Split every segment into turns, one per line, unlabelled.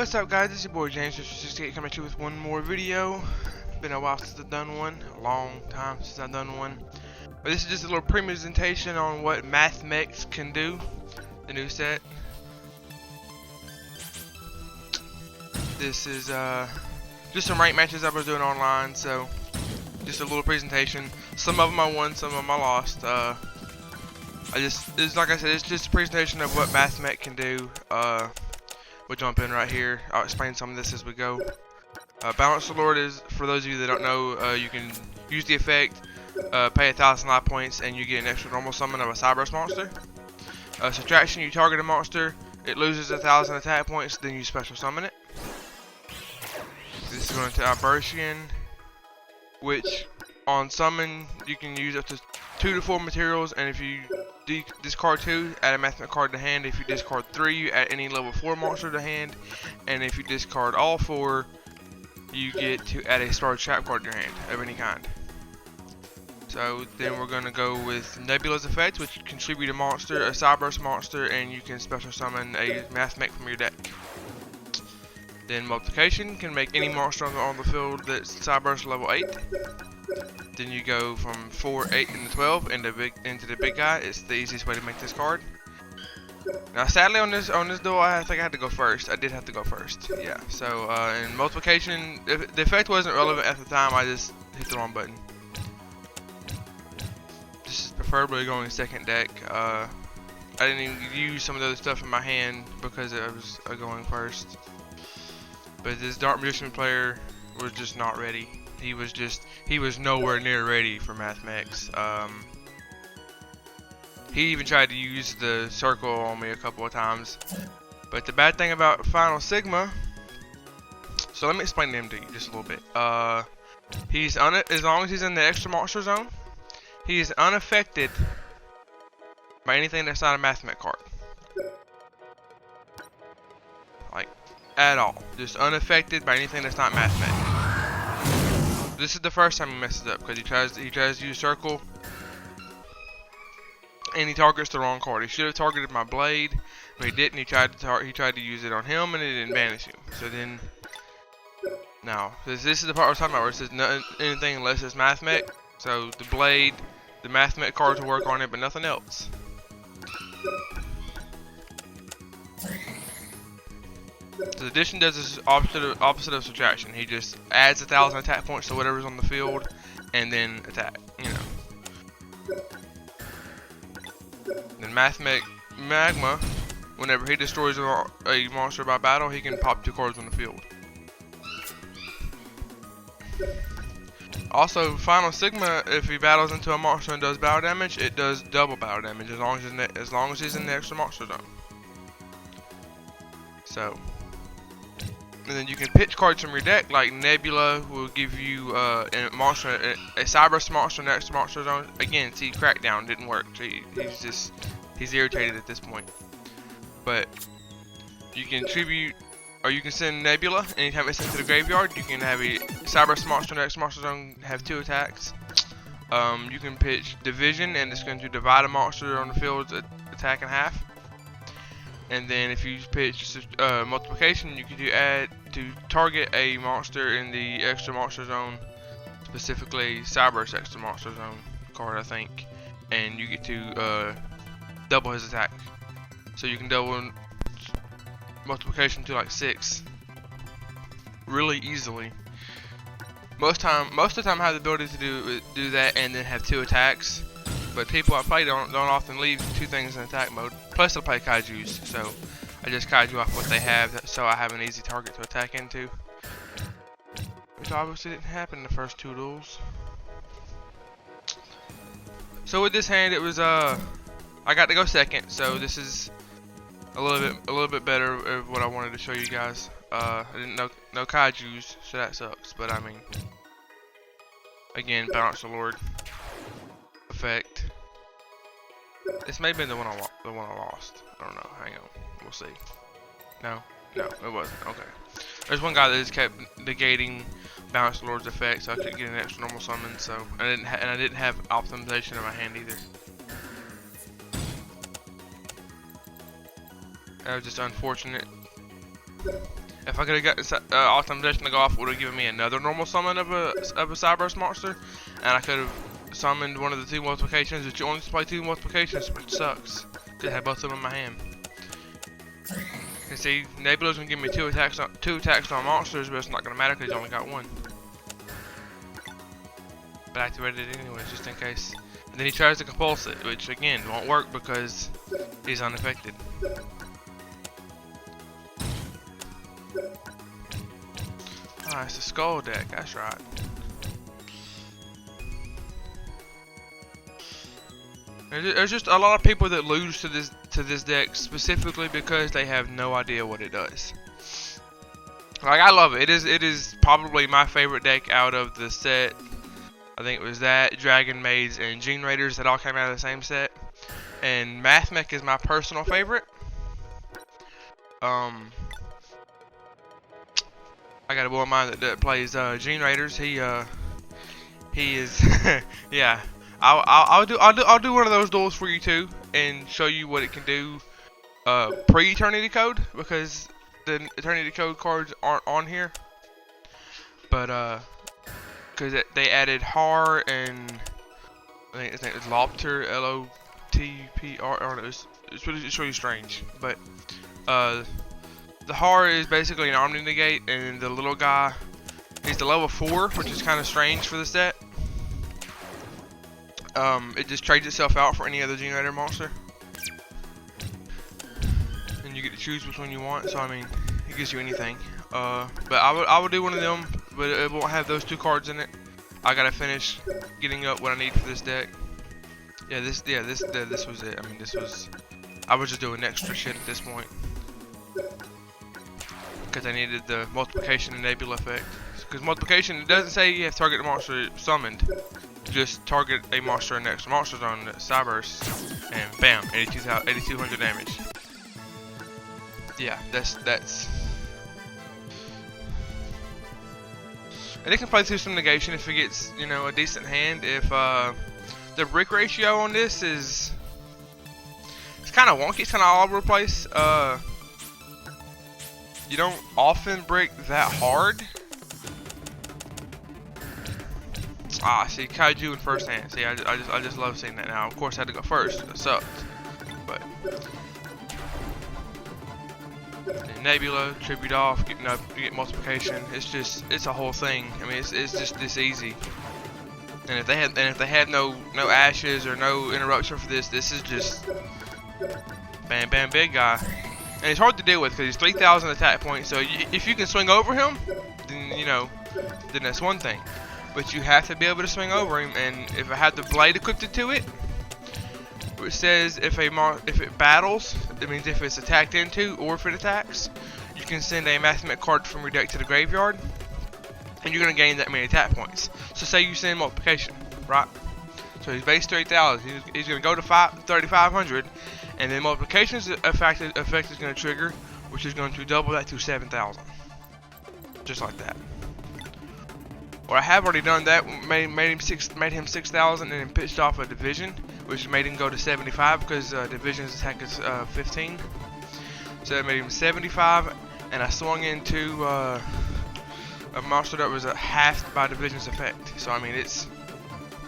What's up, guys? It's your boy James 68 coming at you with one more video. Been a while since I've done one, a long time since I've done one. But this is just a little pre-presentation on what Mathmech can do, the new set. This is just some ranked matches I was doing online, so just a little presentation. Some of them I won, some of them I lost. Like I said, it's just a presentation of what Mathmech can do. We'll jump in right here. I'll explain some of this as we go. Balance the Lord is, for those of you that don't know, you can use the effect, pay 1,000 life points, and you get an extra normal summon of a Cyberus monster. Subtraction, you target a monster, it loses 1,000 attack points, then you special summon it. This is going to Albertian, which on summon you can use up to 2 to 4 materials, and if you discard 2, add a Mathmech card to hand. If you discard 3, you add any level 4 monster to hand, and if you discard all 4, you get to add a starred trap card to your hand of any kind. So then we're going to go with Nebula's effect, which contribute a monster, a Cyberus monster, and you can special summon a Mathmech from your deck. Then multiplication can make any monster on the field that's Cyberus level 8. Then you go from 4, 8, and 12 into the big guy. It's the easiest way to make this card. Now, sadly, on this duel, I think I had to go first. I did have to go first. Yeah. So in multiplication, the effect wasn't relevant at the time. I just hit the wrong button. This is preferably going second deck. I didn't even use some of the other stuff in my hand because I was going first. But this Dark Magician player was just not ready. He was nowhere near ready for Mathmech. He even tried to use the circle on me a couple of times. But the bad thing about Final Sigma, so let me explain him to you just a little bit. As long as he's in the extra monster zone, he is unaffected by anything that's not a Mathmech card. Like, at all. Just unaffected by anything that's not Mathmech. This is the first time he messes up because he tries to use circle and he targets the wrong card. He should have targeted my blade, but he didn't. He tried to use it on him and it didn't banish him. So then, now this is the part we're talking about where it says anything unless it's Mathmech. So the blade, the Mathmech cards will work on it, but nothing else. So addition does this opposite of subtraction. He just adds 1,000 attack points to whatever's on the field, and then attack. You know. Then Mathmech Magma, whenever he destroys a monster by battle, he can pop 2 cards on the field. Also, Final Sigma, if he battles into a monster and does battle damage, it does double battle damage as long as he's in the extra monster zone. So. And then you can pitch cards from your deck, like Nebula will give you a Cyberus monster in the extra monster zone. Again, see, Crackdown didn't work. So he's irritated at this point. But you can tribute, or you can send Nebula anytime it's into the graveyard. You can have a Cyberus monster in the extra monster zone have 2 attacks. You can pitch Division, and it's going to divide a monster on the field, attack in half. And then if you pitch multiplication, you can add to target a monster in the extra monster zone, specifically Cyberus extra monster zone card, I think, and you get to double his attack. So you can double multiplication to like 6 really easily. Most of the time I have the ability to do that and then have 2 attacks. But people I play don't often leave 2 things in attack mode. Plus, I play kaijus, so I just kaiju off what they have, so I have an easy target to attack into. Which obviously didn't happen in the first 2 duels. So with this hand, it was I got to go second, so this is a little bit better of what I wanted to show you guys. I didn't know no kaijus, so that sucks. But I mean, again, Balance the Lord effect. This may have been the one I lost. I don't know. Hang on. We'll see. No, it wasn't. Okay. There's one guy that just kept negating Balance the Lord's effect, so I couldn't get an extra normal summon. So I didn't have optimization in my hand either. That was just unfortunate. If I could have got optimization to go off, it would have given me another normal summon of a Cyberburst monster, and I could have summoned one of the 2 multiplications, but you only display 2 multiplications, which sucks. Cause I had both of them in my hand. And see, Nebula's gonna give me 2 attacks on monsters, but it's not gonna matter because he's only got 1. But I activated it anyways, just in case. And then he tries to compulse it, which again won't work because he's unaffected. Ah, it's a skull deck. That's right. There's just a lot of people that lose to this deck specifically because they have no idea what it does. Like, I love it. It is probably my favorite deck out of the set. I think it was that, Dragon Maids, and Gene Raiders that all came out of the same set. And Mathmech is my personal favorite. I got a boy of mine that plays Gene Raiders. He is yeah. I'll do one of those duels for you too, and show you what it can do pre-Eternity Code, because the Eternity Code cards aren't on here. But because they added Har and I think his name is Lopter, L-O-T-P-R. It's really strange, but the Har is basically an Omni Negate, and the little guy, he's the level 4, which is kind of strange for the set. It just trades itself out for any other generator monster, and you get to choose which one you want. So I mean, it gives you anything. But I would do one of them, but it won't have those 2 cards in it. I gotta finish getting up what I need for this deck. Yeah, this was it. I mean, I was just doing extra shit at this point because I needed the multiplication and nebula effect. Because multiplication, it doesn't say you have to target the monster summoned. Just target a monster in the next monster zone, Cyberburst, and bam, 8200 damage. Yeah, that's. And it can play through some negation if it gets, you know, a decent hand. If the brick ratio on this it's kind of wonky, it's kind of all over the place. You don't often brick that hard. Ah, see, Kaiju in first hand. See, I just love seeing that now. Of course, I had to go first. It sucked, but Nebula, tribute off, getting up, you get multiplication. It's a whole thing. I mean, it's just this easy. And if they had no ashes or no interruption for this is just bam bam big guy. And it's hard to deal with because he's 3,000 attack points. So if you can swing over him, then then that's one thing. But you have to be able to swing over him, and if I have the blade equipped to it, which says if it battles, it means if it's attacked into or if it attacks, you can send a Mathmech card from your deck to the graveyard, and you're going to gain that many attack points. So say you send multiplication, right? So he's base 3,000, he's going to go to 3,500, and then multiplication's effect is going to trigger, which is going to double that to 7,000. Just like that. Or I have already done that, made him 6,000 and then pitched off a division, which made him go to 75 because division's attack is 15. So it made him 75, and I swung into a monster that was halved by division's effect. So I mean, it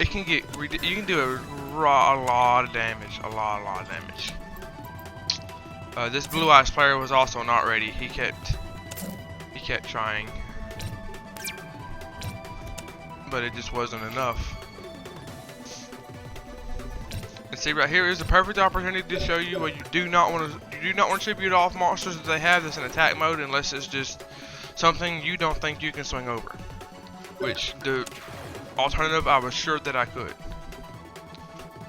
can get, you can do a lot of damage, a lot of damage. This Blue Eyes player was also not ready. He kept trying, but it just wasn't enough. And see, right here is the perfect opportunity to show you what you do not want to tribute off monsters that they have that's in attack mode, unless it's just something you don't think you can swing over. Which the alternative, I was sure that I could.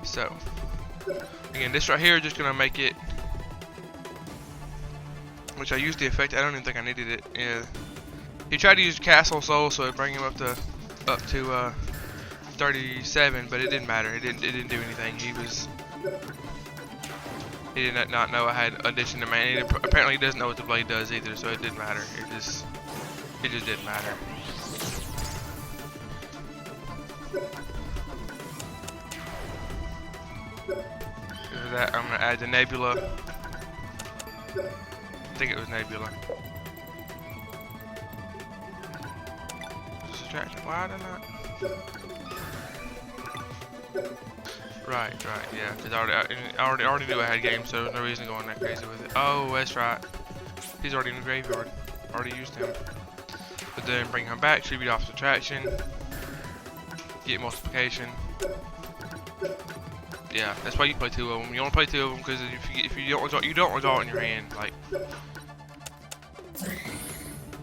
So again, this right here is just gonna make it. Which I used the effect. I don't even think I needed it. Yeah. He tried to use Castle Soul, so it bring him up to 37, but it didn't matter. It didn't do anything. He did not know I had addition to man. Apparently he doesn't know what the blade does either, so it didn't matter. It just didn't matter. After that, I'm gonna add the Nebula. I think it was Nebula. subtraction. Why did I not? Right, yeah, because I already knew I had games, so there's no reason going that crazy with it. Oh, that's right. He's already in the graveyard. Already used him. But then bring him back, tribute off subtraction, get multiplication. Yeah, that's why you play 2 of them. You only play 2 of them because if you don't result in your hand, like.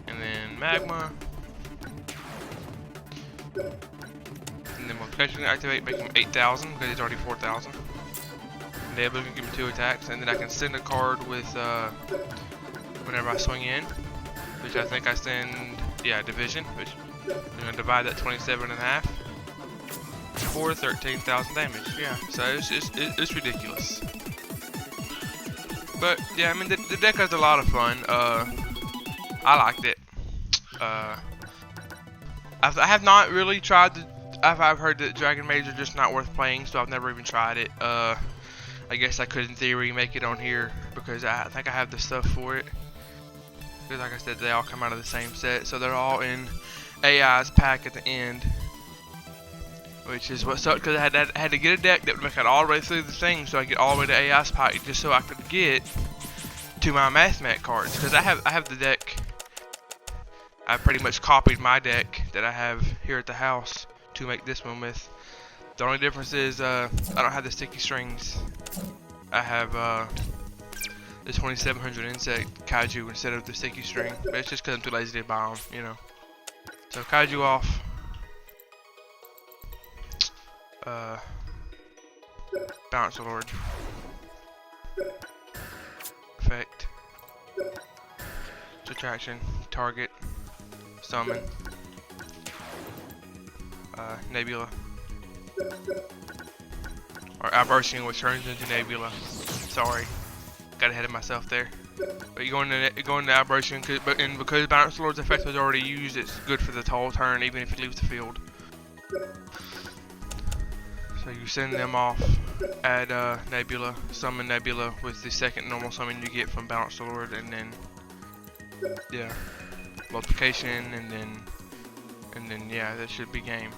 And then magma. And then multiplication can activate, make him 8,000 because he's already 4,000. And the ability can give me 2 attacks, and then I can send a card with whenever I swing in, which I think I send, yeah, division, which I'm gonna divide that 27 in half for 13,000 damage. Yeah, so it's ridiculous. But yeah, I mean the deck has a lot of fun. I liked it. I have not really tried to. I've heard that Dragon Maids are just not worth playing, so I've never even tried it. I guess I could, in theory, make it on here because I think I have the stuff for it. Because, like I said, they all come out of the same set, so they're all in AI's pack at the end, which is what sucked because I had to get a deck that would make it all the way through the thing, so I get all the way to AI's pack just so I could get to my Mathmech cards. Because I have the deck. I pretty much copied my deck that I have here at the house to make this one with. The only difference is I don't have the sticky strings. I have the 2700 insect kaiju instead of the sticky string, but it's just because I'm too lazy to buy them, you know. So kaiju off. Bounce Lord. Effect. Subtraction. Target. Summon. Nebula. Or Aberration, which turns into Nebula. Sorry, got ahead of myself there. But you go into Aberration, because Bounce Lord's effect was already used, it's good for the whole turn, even if it leaves the field. So you send them off, add Nebula, summon Nebula with the second normal summon you get from Bounce Lord, and then yeah, multiplication, and then yeah, that should be game.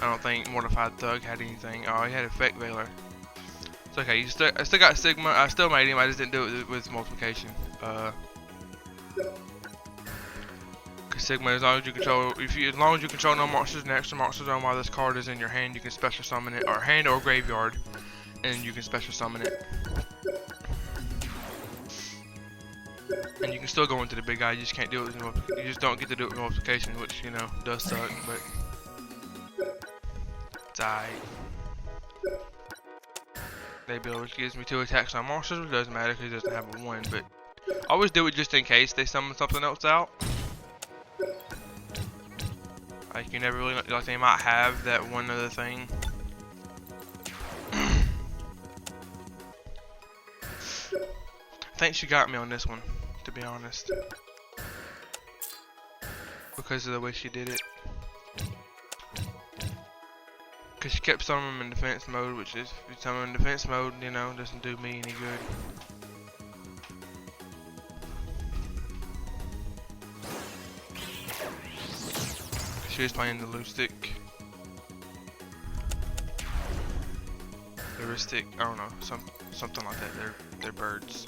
I don't think Mortified Thug had anything. Oh, he had Effect Veiler. It's okay. I still got Sigma. I still made him. I just didn't do it with multiplication. Cause Sigma, as long as you control no monsters and extra monsters on while this card is in your hand, you can special summon it, or hand or graveyard, and you can special summon it. And you can still go into the big guy. You just can't do it with you just don't get to do it with multiplication, which you know does suck, but. Die. Nebula, which gives me 2 attacks on monsters, which doesn't matter because it doesn't have a 1, but I always do it just in case they summon something else out. Like you never really like they might have that one other thing. I think she got me on this one, to be honest, because of the way she did it. Because she kept summoning them in defense mode, which is, if you summon in defense mode, you know, doesn't do me any good. She was playing the Lustic. Heuristic, I don't know, something like that. They're birds.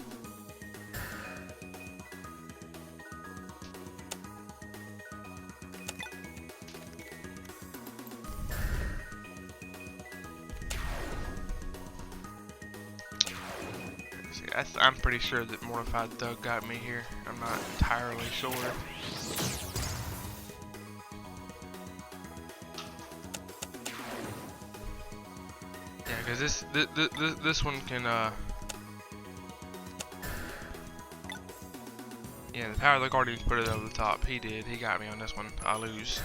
I'm pretty sure that Mortified Thug got me here. I'm not entirely sure. Yeah, because this one can yeah, the Power of the Guardians put it over the top. He did. He got me on this one. I lose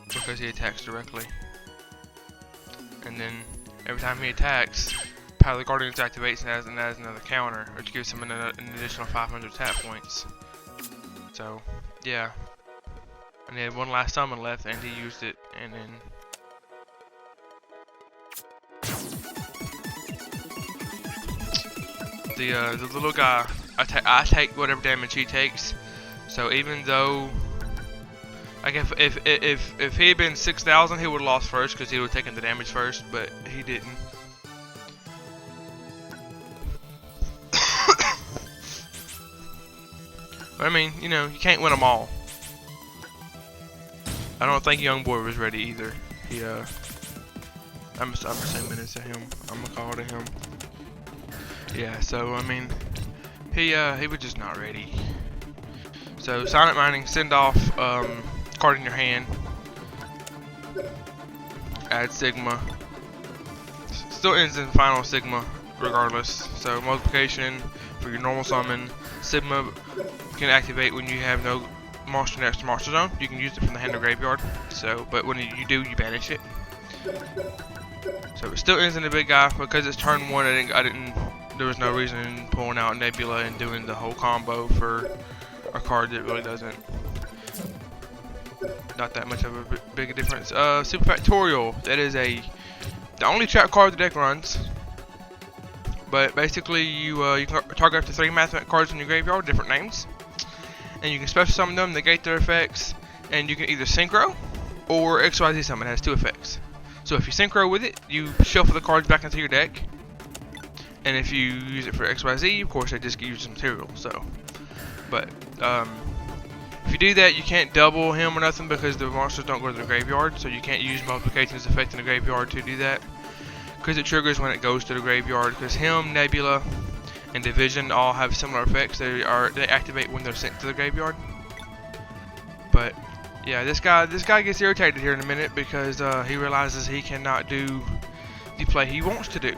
because he attacks directly. And then every time he attacks, Power of the Guardians activates and adds another counter, which gives him an additional 500 tap points. So, yeah. And he had one last summon left, and he used it, and then... The little guy, I take whatever damage he takes. So even though Like if he had been 6,000, he would have lost first because he would have taken the damage first, but he didn't. I mean, you know, you can't win them all. I don't think Young Boy was ready either. He I'm assuming it's to him. I'm gonna call it to him. Yeah, so I mean, he was just not ready. So silent mining, send off card in your hand, add Sigma. Still ends in final Sigma regardless. So multiplication for your normal summon. Sigma can activate when you have no monster next to monster zone. You can use it from the hand or graveyard. So, but when you do, you banish it. So it still ends in a big guy because it's turn 1. I didn't. There was no reason in pulling out Nebula and doing the whole combo for a card that really doesn't. Not that much of a big difference. Super Factorial. That is the only trap card the deck runs. But basically, you can target up to 3 Mathmech cards in your graveyard, different names, and you can special summon them, negate their effects, and you can either synchro or XYZ summon. It has 2 effects. So if you synchro with it, you shuffle the cards back into your deck, and if you use it for XYZ, of course, they just get used as material. So, but if you do that, you can't double him or nothing because the monsters don't go to the graveyard, so you can't use multiplication's effect in the graveyard to do that. Because it triggers when it goes to the graveyard. Because him, Nebula, and Division all have similar effects. They activate when they're sent to the graveyard. But yeah, this guy gets irritated here in a minute because he realizes he cannot do the play he wants to do,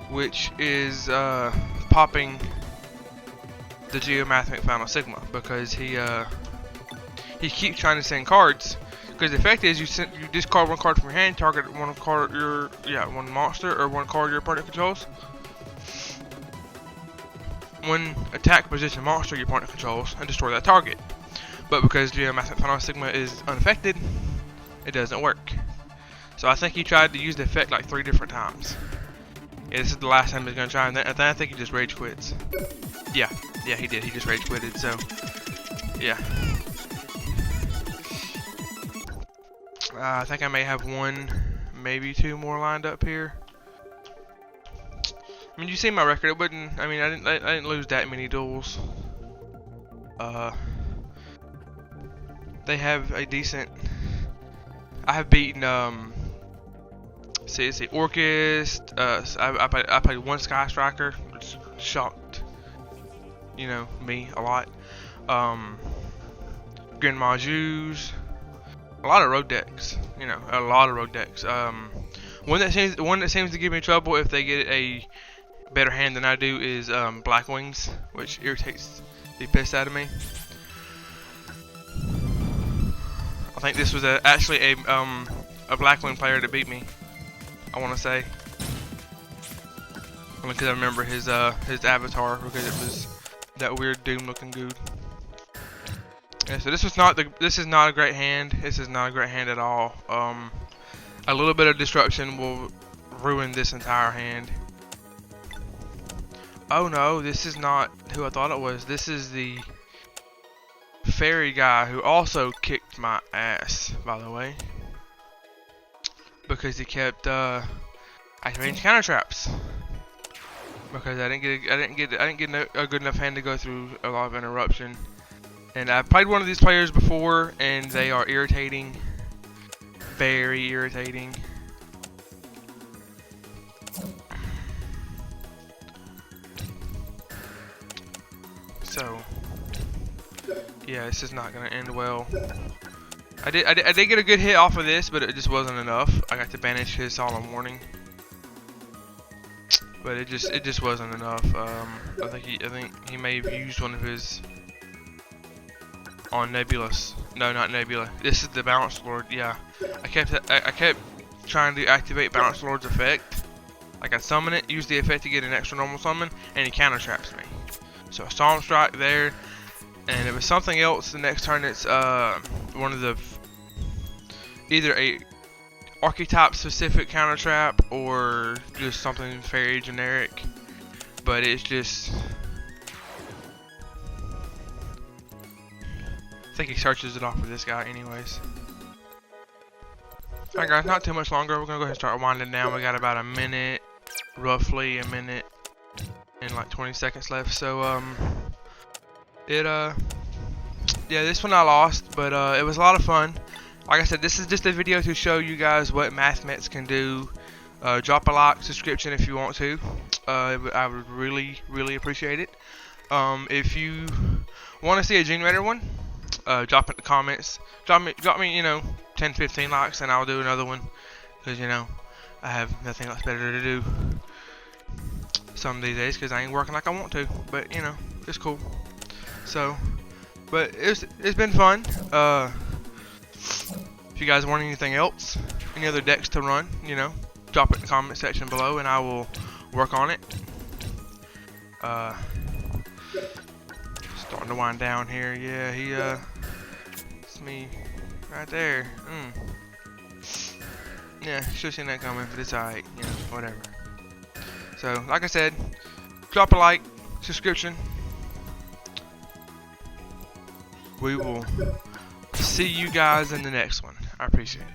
which is popping the Mathmech Final Sigma, because he keeps trying to send cards. Because the effect is you discard 1 card from your hand, target one monster or 1 card your opponent controls. 1 attack position monster your opponent controls and destroy that target. But because Mathmech Final Sigma is unaffected, it doesn't work. So I think he tried to use the effect like 3 different times. Yeah, this is the last time he's gonna try, and then I think he just rage quits. Yeah, he did. He just rage quitted. So yeah. I think I may have 1, maybe 2 more lined up here. I mean, you see my record. It wouldn't. I mean, I didn't lose that many duels. They have a decent. I have beaten see Orchist. I played 1 Sky Striker, which shocked, you know, me a lot. Grand Majus. A lot of road decks, you know, a lot of road decks. One that seems to give me trouble if they get a better hand than I do is Black Wings, which irritates the piss out of me. I think this was actually a Black Wing player that beat me, I want to say, only because I remember his avatar, because it was that weird Doom looking dude. Yeah, so this is not a great hand. This is not a great hand at all. A little bit of disruption will ruin this entire hand. Oh no, this is not who I thought it was. This is the fairy guy who also kicked my ass, by the way, because he kept activating counter traps. Because I didn't get a good enough hand to go through a lot of interruption. And I've played one of these players before, and they are irritating. Very irritating. So, yeah, this is not going to end well. I did get a good hit off of this, but it just wasn't enough. I got to banish his Solemn Warning. But it just wasn't enough. I think he may have used one of his on Nebulous. No, not Nebula. This is the Balance Lord. Yeah, I kept trying to activate Balance Lord's effect. Like, I'd summon it, use the effect to get an extra normal summon, and he counter traps me. So a Storm Strike there, and it was something else. The next turn, it's one of the either a archetype specific counter trap or just something very generic. But it's just I think he searches it off for this guy anyways. Alright guys, not too much longer. We're gonna go ahead and start winding down. We got about a minute, roughly a minute and like 20 seconds left. So yeah, this one I lost, but it was a lot of fun. Like I said, this is just a video to show you guys what Mathmech can do. Drop a like, subscription if you want to. I would really appreciate it. If you want to see a generator one, drop it in the comments. Drop me, you know, 10-15 likes, and I'll do another one. Cause you know, I have nothing else better to do some of these days, cause I ain't working like I want to. But you know, it's cool. So, but it's been fun. If you guys want anything else, any other decks to run, you know, drop it in the comment section below, and I will work on it. Starting to wind down here. Yeah, it's me right there. Yeah, should've seen that coming, but it's alright, you know, whatever. So, like I said, drop a like, subscription. We will see you guys in the next one. I appreciate it.